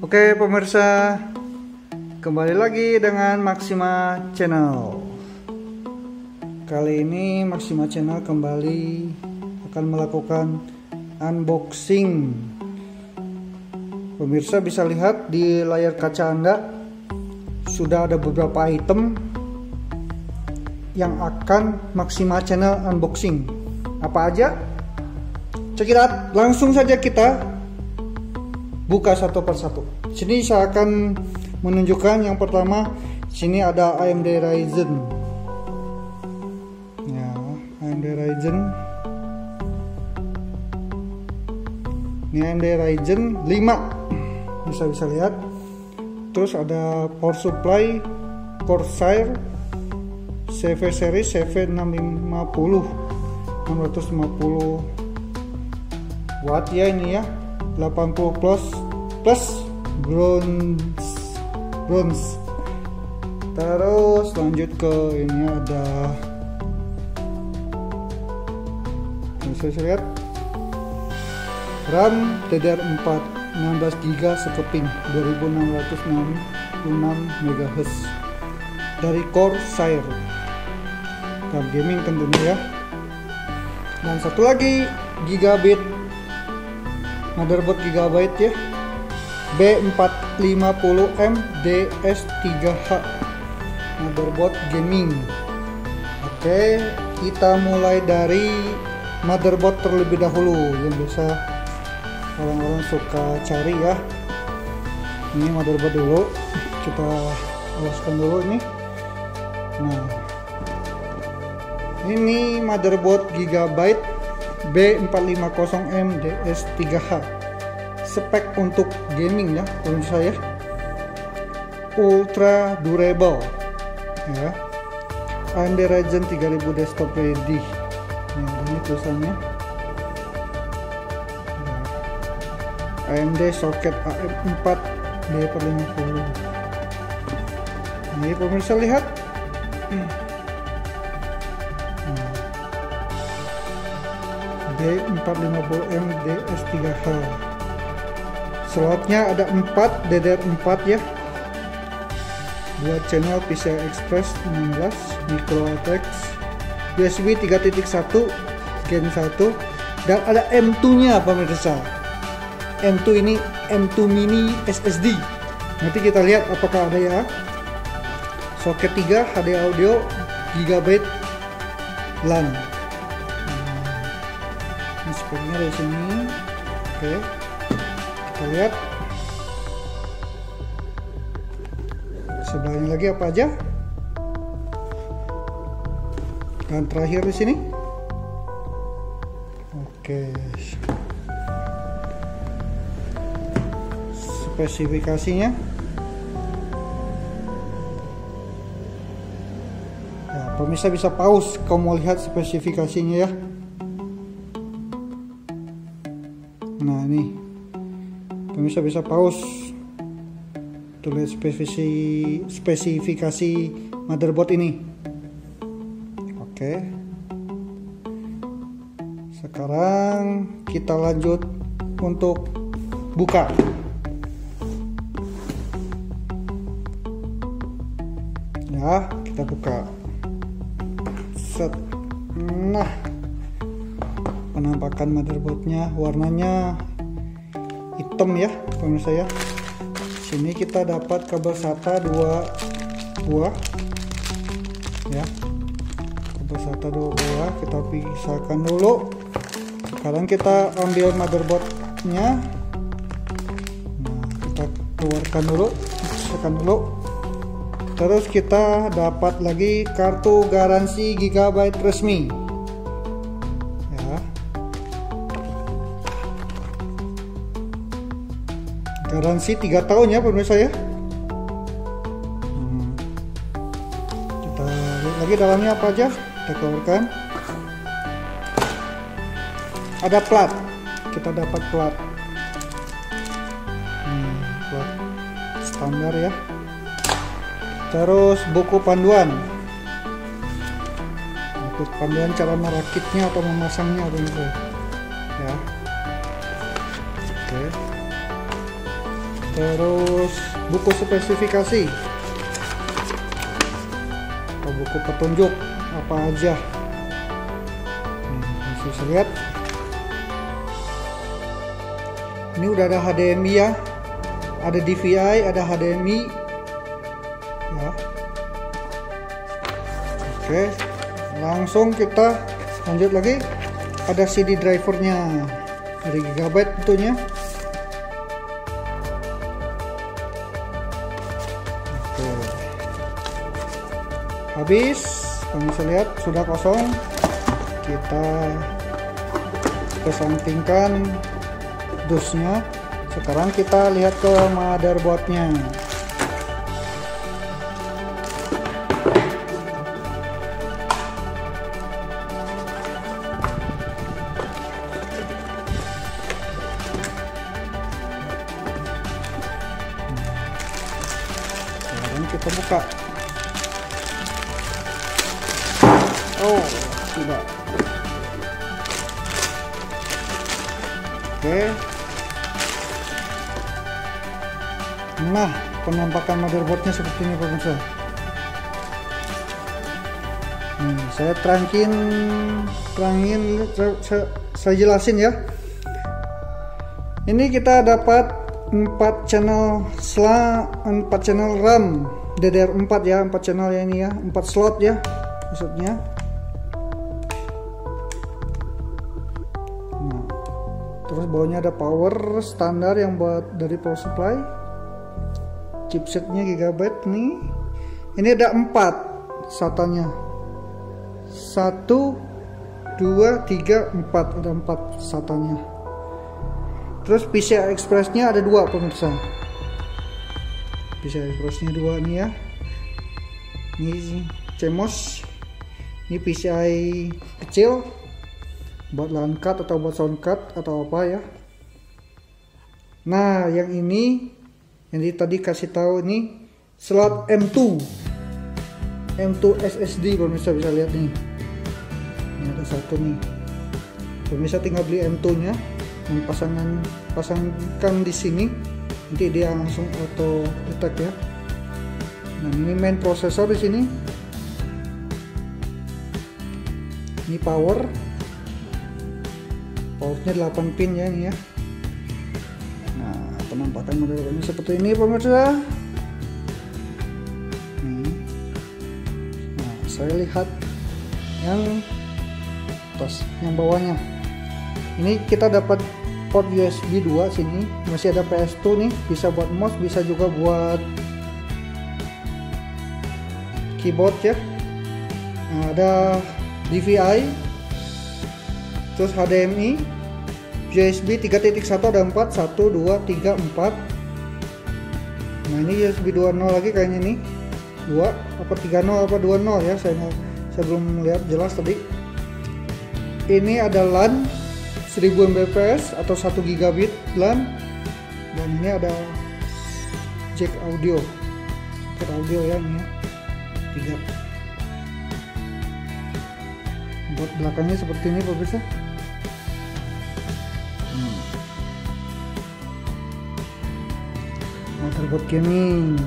Oke pemirsa, kembali lagi dengan Maxima Channel. Kali ini Maxima Channel kembali akan melakukan unboxing. Pemirsa bisa lihat di layar kaca Anda sudah ada beberapa item yang akan Maxima Channel unboxing. Apa aja? Check it out. Langsung saja kita buka satu persatu. Sini saya akan menunjukkan yang pertama. Sini ada AMD Ryzen. Ya, AMD Ryzen. Ini AMD Ryzen 5. Bisa lihat. Terus ada power supply Corsair CV series CV650 watt ya, ini ya 80 plus bronze. Terus lanjut ke ini ada, bisa lihat, RAM DDR4 16GB sekeping 2666 MHz dari Corsair, card gaming tentunya ya. Dan satu lagi gigabit motherboard gigabyte ya, B450M DS3H motherboard gaming. Oke, kita mulai dari motherboard terlebih dahulu yang biasa orang-orang suka cari ya. Ini motherboard dulu, kita alaskan dulu ini. Nah, ini motherboard gigabyte B450M DS3H, spek untuk gaming ya menurut saya, ultra durable ya. AMD Ryzen 3000 desktop ready. Nah, ini tulisannya. Nah, AMD socket AM4 B450. Ini pemirsa lihat. B450M DS3H. Slotnya ada 4, DDR4 ya. 2 channel PCI Express 16, micro ATX, USB 3.1 Gen 1, dan ada M2 nya pemirsa. M2 ini M2 mini SSD. Nanti kita lihat apakah ada ya. Soket 3 HD audio GB LAN. Speknya dari sini. Oke, kita lihat sebelahnya lagi apa aja. Dan terakhir di sini. Oke, spesifikasinya ya, pemirsa bisa pause kalau mau lihat spesifikasinya ya. Nah, ini pemirsa bisa pause, tulis spesifikasi motherboard ini. Oke, sekarang kita lanjut untuk buka. Ya, kita buka. Set. Nah, penampakan motherboardnya, warnanya hitam ya pemirsa ya. Sini kita dapat kabel SATA 2 buah ya, kabel SATA 2 buah. Kita pisahkan dulu. Sekarang kita ambil motherboardnya. Nah, kita keluarkan dulu, pisahkan dulu. Terus kita dapat lagi kartu garansi gigabyte resmi. Garansi 3 tahun ya pemirsa ya. Kita lihat lagi dalamnya apa aja. Kita keluarkan. Ada plat. Kita dapat plat. Plat standar ya. Terus buku panduan. Buku panduan cara merakitnya atau memasangnya pemirsa ya. Oke. terus buku spesifikasi atau buku petunjuk apa aja. Bisa lihat ini udah ada HDMI ya, ada DVI, ada HDMI ya. Oke, langsung kita lanjut lagi. Ada CD drivernya dari Gigabyte tentunya. Oke, habis, kamu bisa lihat sudah kosong. Kita kesampingkan dusnya. Sekarang kita lihat ke motherboardnya. Sekarang kita buka. Oh, tidak. Oke. Nah, penampakan motherboardnya seperti ini pemirsa. Saya terangin, saya jelasin ya. Ini kita dapat 4 channel RAM DDR4 ya, 4 channel ya ini ya, 4 slot ya maksudnya. Nah, terus bawahnya ada power standar yang buat dari power supply. Chipsetnya Gigabyte nih. Ini ada 4 SATA-nya. 1 2 3 4, ada 4 SATA-nya. Terus PCI Express-nya ada 2 pemirsa. PCI Express-nya 2 nih ya. Ini CMOS. Ini PCI kecil buat LAN card atau buat sound card atau apa ya. Nah, yang ini yang tadi kasih tahu ini slot M2 SSD pemirsa, bisa lihat nih. Ini ada satu nih. Pemirsa tinggal beli M2 nya, yang pasangkan di sini, nanti dia langsung auto detect ya. Nah, ini main prosesor di sini. Ini powernya 8 pin ya ini ya. Penampakan motherboardnya seperti ini pemirsa. Nah, saya lihat yang bawahnya. Ini kita dapat port USB 2 sini, masih ada PS2 nih, bisa buat mouse, bisa juga buat keyboard ya. Nah, ada DVI, terus HDMI, USB 3.1 ada 4, 1, 2, 3, 4. Nah, ini USB 2.0 lagi kayaknya nih. 2 apa 3.0 apa 2.0 ya, saya belum lihat jelas tadi. Ini ada LAN 1000 Mbps atau 1 gigabit LAN. Dan ini ada jack audio. Jack audio ya ini ya. 3. Buat belakangnya seperti ini pemirsa. Motherboard gaming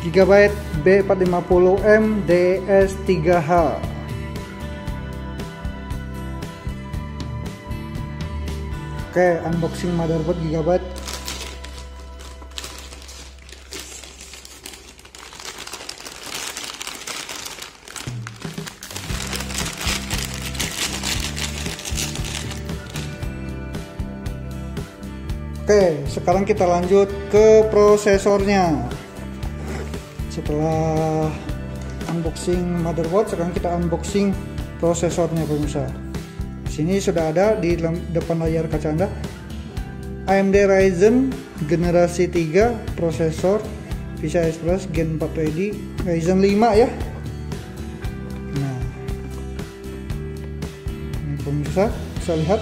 Gigabyte B450M DS3H. Oke, unboxing motherboard Gigabyte. Oke, sekarang kita lanjut ke prosesornya. Setelah unboxing motherboard, sekarang kita unboxing prosesornya pemirsa. Di sini sudah ada di depan layar kaca Anda AMD Ryzen generasi 3 prosesor PCI Express Gen 4 ready, Ryzen 5 ya. Nah, ini pemirsa bisa lihat.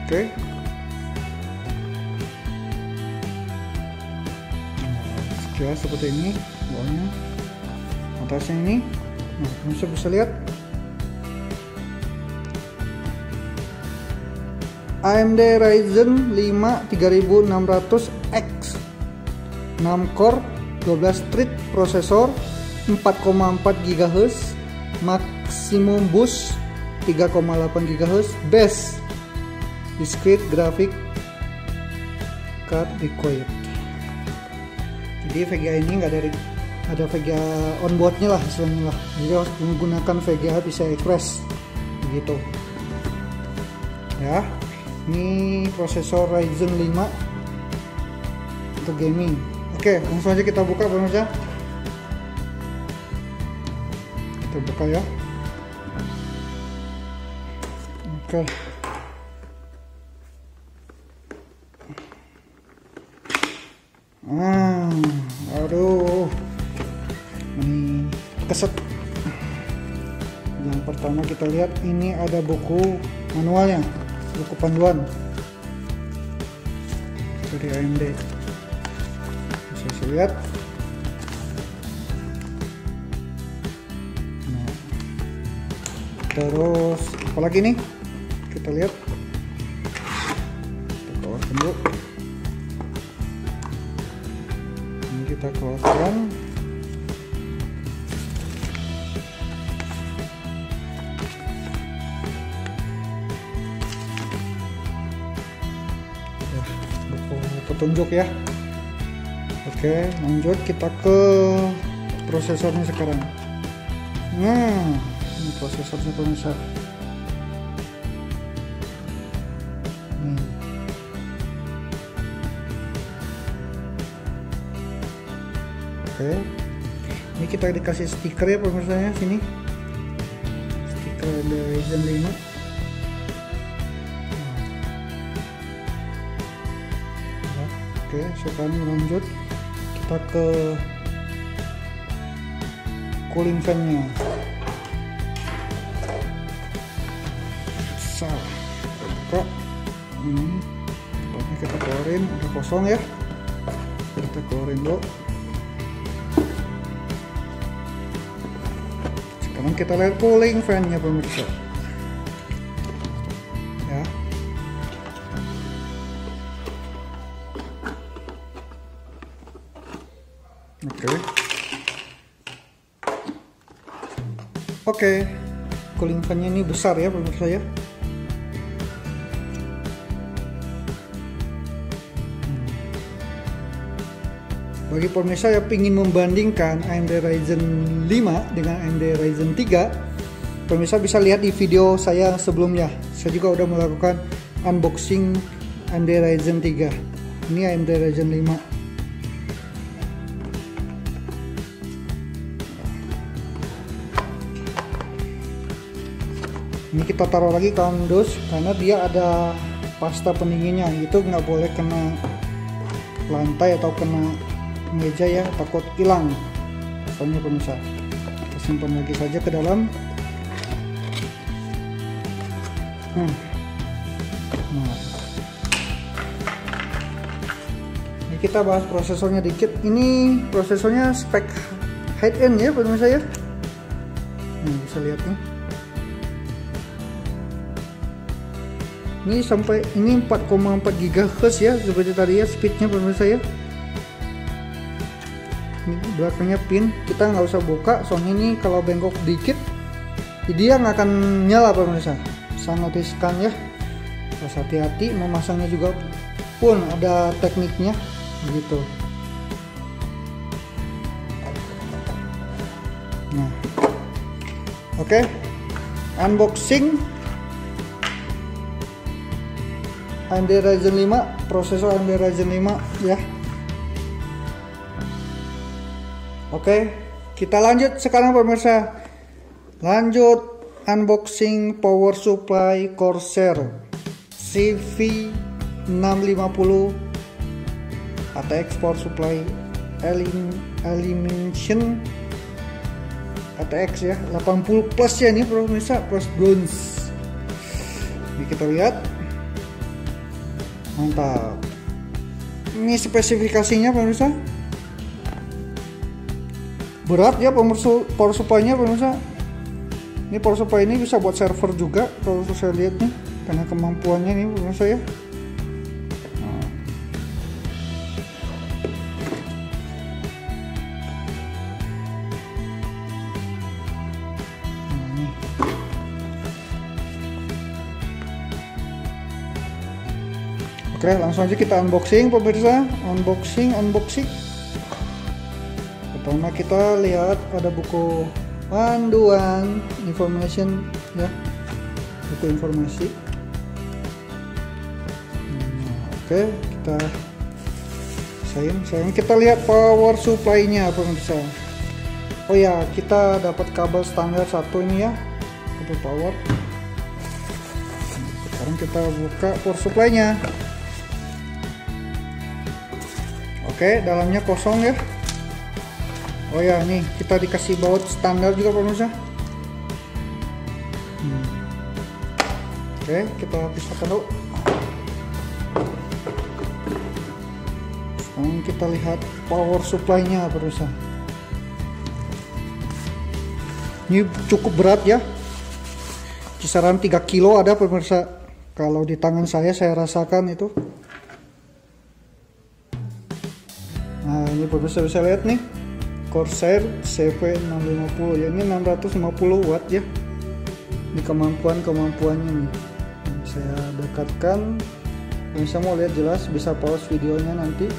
Oke. Sekilas seperti ini bawahnya. atasnya ini. Nah, bisa lihat AMD Ryzen 5 3600X 6 core 12 thread prosesor 4,4 GHz, maksimum boost 3,8 GHz, base discrete graphic card required. Jadi VGA ini nggak ada VGA onboardnya lah istilahnya lah, jadi harus menggunakan VGA PCI Express begitu ya. Ini prosesor Ryzen 5 untuk gaming. Oke, langsung aja kita buka pemirsa. Kita buka ya. Oke. Aduh, ini keset. Yang pertama kita lihat ini ada buku manualnya, buku panduan dari AMD. Bisa saya lihat. Nah, terus apalagi nih? Kita lihat. Kita keluarkan dulu. Ini kita keluarkan. Petunjuk ya. Oke, lanjut kita ke prosesornya sekarang. Nah, ini prosesornya pemirsa. Oke, ini kita dikasih stiker ya pemirsa ya, sini stiker dari Ryzen 5. Oke, sekarang lanjut kita ke cooling fan-nya. Buka. Ini kita keluarin, udah kosong ya. Kita keluarin dulu. Sekarang kita lihat cooling fan-nya pemirsa. Ya. Oke, cooling fan-nya ini besar ya pemirsa ya. Bagi pemirsa yang ingin membandingkan AMD Ryzen 5 dengan AMD Ryzen 3, pemirsa bisa lihat di video saya sebelumnya. Saya juga udah melakukan unboxing AMD Ryzen 3. Ini AMD Ryzen 5. Ini kita taruh lagi kawan dos, karena dia ada pasta pendinginnya, itu nggak boleh kena lantai atau kena meja ya, takut hilang. Soalnya pemirsa, kita simpan lagi saja ke dalam. Nah, ini kita bahas prosesornya dikit. Ini prosesornya spek high end ya pemirsa ya. Bisa lihat nih. Ini sampai ini 4,4 GHz ya, seperti tadi ya speednya pemirsa ya. Ini belakangnya pin, kita nggak usah buka soalnya ini kalau bengkok dikit dia nggak akan nyala pemirsa, sangat riskan ya. Harus hati-hati, memasangnya juga pun ada tekniknya begitu. Nah, oke, unboxing AMD Ryzen 5, prosesor AMD Ryzen 5 ya. Oke, kita lanjut sekarang pemirsa. Lanjut unboxing power supply Corsair CV650 ATX power supply Elimination ATX ya, 80 plus ya ini pemirsa, plus bronze. Ini kita lihat. Mantap. Ini spesifikasinya pemirsa. berat ya power supply-nya pemirsa. Ini power supply ini bisa buat server juga kalau saya lihat nih, karena kemampuannya nih pemirsa ya. Oke, langsung aja kita unboxing pemirsa. Unboxing. Pertama kita lihat ada buku panduan information ya, buku informasi. Oke, kita lihat power supply-nya pemirsa. Oh ya, kita dapat kabel standar satu ini ya, kabel power. Sekarang kita buka power supply-nya. Oke, dalamnya kosong ya. Oh ya, nih kita dikasih baut standar juga pemirsa. Oke, kita pisahkan dulu. Sekarang kita lihat power supply-nya pemirsa. Ini cukup berat ya, kisaran 3 kilo ada pemirsa. Kalau di tangan saya rasakan itu. Nah, ini pemirsa bisa lihat nih, Corsair CV650 ya, ini 650 watt ya. Ini kemampuannya nih. Saya dekatkan, pemirsa mau lihat jelas, bisa pause videonya nanti.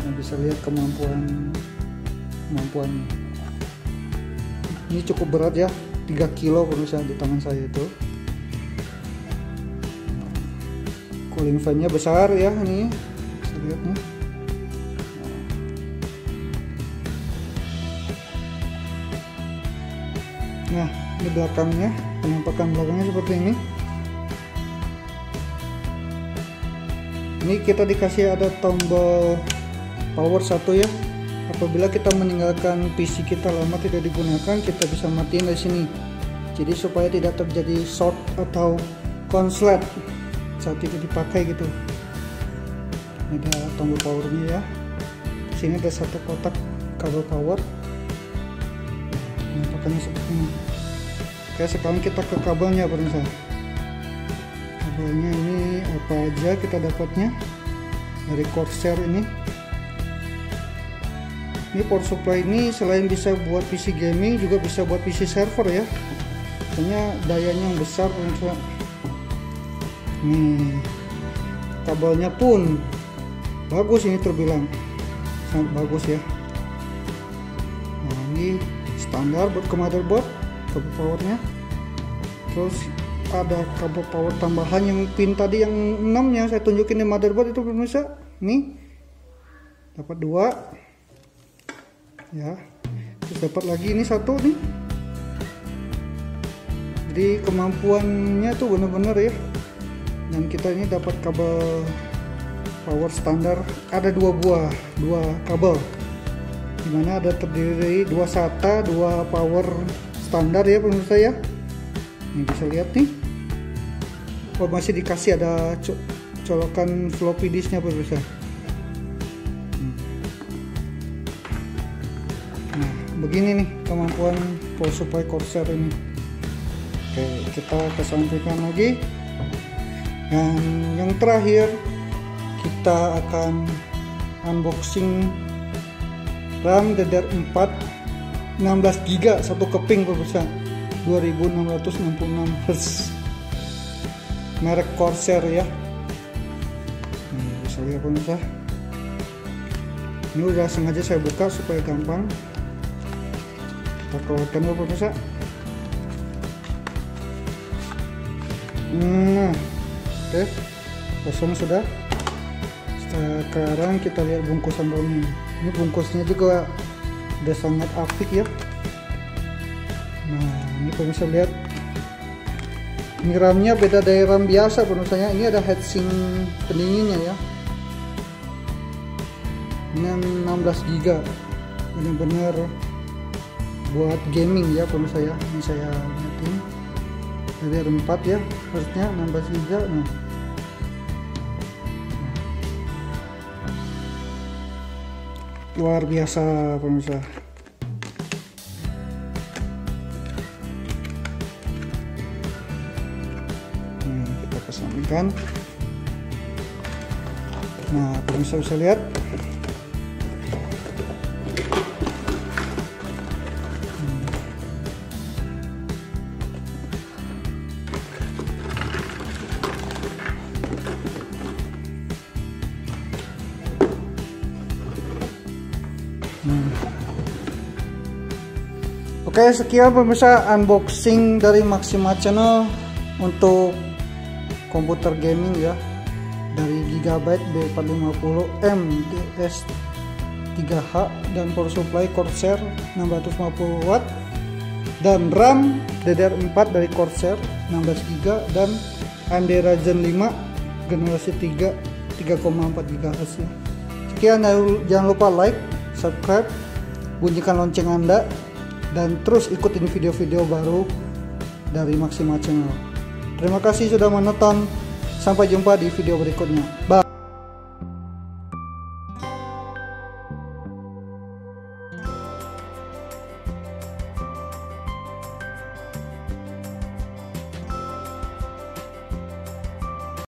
Nah, bisa lihat kemampuannya. Ini cukup berat ya, 3 kilo pemirsa di tangan saya itu. Cooling fan-nya besar ya, ini bisa lihat nih. Nah, ini belakangnya, penampakan belakangnya seperti ini. Ini kita dikasih ada tombol power 1 ya. Apabila kita meninggalkan PC kita lama tidak digunakan, kita bisa matiin dari sini. Jadi supaya tidak terjadi short atau konslet saat itu dipakai gitu. Ini ada tombol powernya ya. Di sini ada satu kotak kabel power. Penampakannya seperti ini. Oke, sekarang kita ke kabelnya pemirsa. Kabelnya ini apa aja kita dapatnya dari Corsair ini. Ini power supply ini selain bisa buat PC gaming juga bisa buat PC server ya. Artinya dayanya yang besar pemirsa. Nih, kabelnya pun bagus, ini terbilang sangat bagus ya. Nah, ini standar buat ke motherboard, kabel powernya. Terus ada kabel power tambahan yang pin tadi yang 6 nya saya tunjukin di motherboard itu pemirsa. Nih dapat 2 ya, terus dapat lagi ini 1 nih. Jadi kemampuannya tuh bener-bener ya. Dan kita ini dapat kabel power standar, ada 2 kabel, dimana ada terdiri dari 2 SATA, 2 power standar ya pemirsa ya. Ini bisa lihat nih. Oh, masih dikasih ada colokan floppy disknya pemirsa. Nah, begini nih kemampuan power supply Corsair ini. Oke, kita kesampingkan lagi. Dan yang terakhir kita akan unboxing RAM DDR4 16 GB satu keping pemirsa, 2666 Hz, merek Corsair ya. Bisa lihat pemirsa, ini udah sengaja saya buka supaya gampang kita keluarkan dulu pemirsa. Nah, oke, kosong sudah. Sekarang kita lihat bungkusan ROM-nya. Ini bungkusnya juga udah sangat apik ya. Nah, ini pemirsa lihat, ini RAM-nya beda dari RAM biasa pemirsa. Ini ada heatsink pendinginnya ya. Ini 16 GB, benar-benar buat gaming ya pemirsa ya. Ini saya lihatin dari 4 ya, harusnya 16 GB. Nah, luar biasa pemirsa. kan. Nah, pemirsa bisa lihat. Oke, sekian pemirsa unboxing dari Maxima Channel untuk komputer gaming ya, dari Gigabyte B450M DS3H dan power supply Corsair 650 watt dan RAM DDR4 dari Corsair 16GB dan AMD Ryzen 5 generasi 3 3,4 GHz ya. Sekian, jangan lupa like, subscribe, bunyikan lonceng Anda, dan terus ikutin video-video baru dari Maxima Channel. Terima kasih sudah menonton. Sampai jumpa di video berikutnya. Bye.